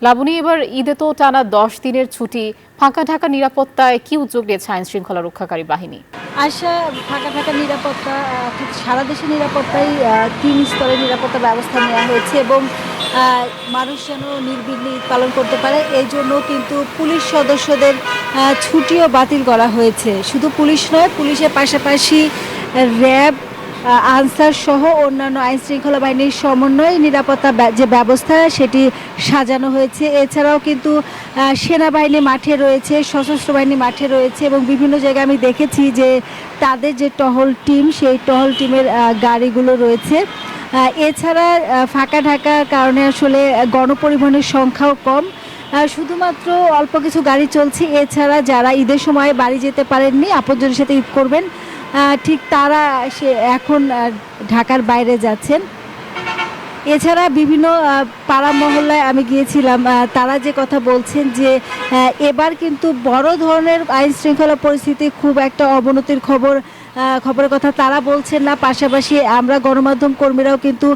লাবণী, এবার ঈদে তো টানা 10 দিনের ছুটি, ফাঁকা ঢাকা নিরাপত্তায় কি উদ্যোগ নিয়েছে আইন শৃঙ্খলা রক্ষাকারী বাহিনী? আশা ফাঁকা ফাঁকা নিরাপত্তা অর্থাৎ সারা দেশের নিরাপত্তায় 3 স্তরের নিরাপত্তা ব্যবস্থা নেওয়া হয়েছে এবং মানুষ যেন নির্বিঘ্নে ঈদ পালন করতে পারে এই জন্য কিন্তু পুলিশ সদস্যদের ছুটিও বাতিল করা হয়েছে। শুধু পুলিশ নয়, পুলিশের পাশাপাশি র্যাব, আনসার সহ অন্যান্য আইন শৃঙ্খলা বাহিনীর সমন্বয়ে নিরাপত্তা যে ব্যবস্থা সেটি সাজানো হয়েছে। এছাড়াও কিন্তু সেনাবাহিনী মাঠে রয়েছে, সশস্ত্র বাহিনী মাঠে রয়েছে এবং বিভিন্ন জায়গায় আমি দেখেছি যে তাদের যে টহল টিম, সেই টহল টিমের গাড়িগুলো রয়েছে। এছাড়া ফাঁকা ঢাকার কারণে আসলে গণপরিবহনের সংখ্যাও কম, শুধুমাত্র অল্প কিছু গাড়ি চলছে। এছাড়া যারা ঈদের সময় বাড়ি যেতে পারেননি, আপনজনের সাথে ঈদ করবেন, ঠিক তারা এখন ঢাকার বাইরে যাচ্ছেন। এছাড়া বিভিন্ন পাড়া মহল্লায় আমি গিয়েছিলাম, তারা যে কথা বলছেন যে এবার কিন্তু বড় ধরনের আইন শৃঙ্খলা পরিস্থিতি খুব একটা অবনতির খবরের কথা তারা বলছেন না। পাশাপাশি আমরা গণমাধ্যম কর্মীরাও কিন্তু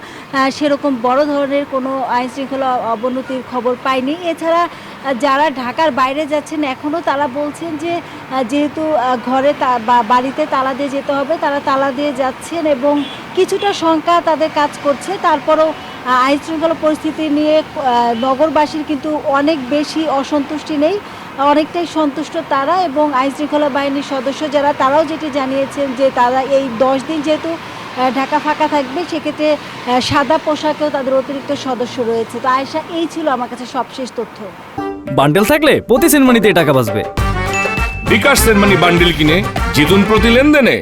সেরকম বড় ধরনের কোনো আইন শৃঙ্খলা অবনতির খবর পাইনি। এছাড়া যারা ঢাকার বাইরে যাচ্ছেন এখনও তারা বলছেন যে যেহেতু ঘরে বা বাড়িতে তালা দিয়ে যেতে হবে, তারা তালা দিয়ে যাচ্ছেন এবং কিছুটা শঙ্কা তাদের কাজ করছে। তারপরও আইন শৃঙ্খলা পরিস্থিতি নিয়ে নগরবাসীর কিন্তু অনেক বেশি অসন্তুষ্টি নেই, অনেকটাই সন্তুষ্ট তারা। এবং আইন শৃঙ্খলা বাহিনীর সদস্য যারা, তারাও যেটি জানিয়েছেন যে তারা এই 10 দিন যেহেতু ঢাকা ফাঁকা থাকবে, সেক্ষেত্রে সাদা পোশাকেও তাদের অতিরিক্ত সদস্য রয়েছে। তো আয়েশা, এই ছিল আমার কাছে সবশেষ তথ্য। বান্ডেল থাকলে প্রতি সেনমানিতে টাকা বাঁচবে। বিকাশ সেনমানি বান্ডিল কিনে জিতুন প্রতি লেনদেনে।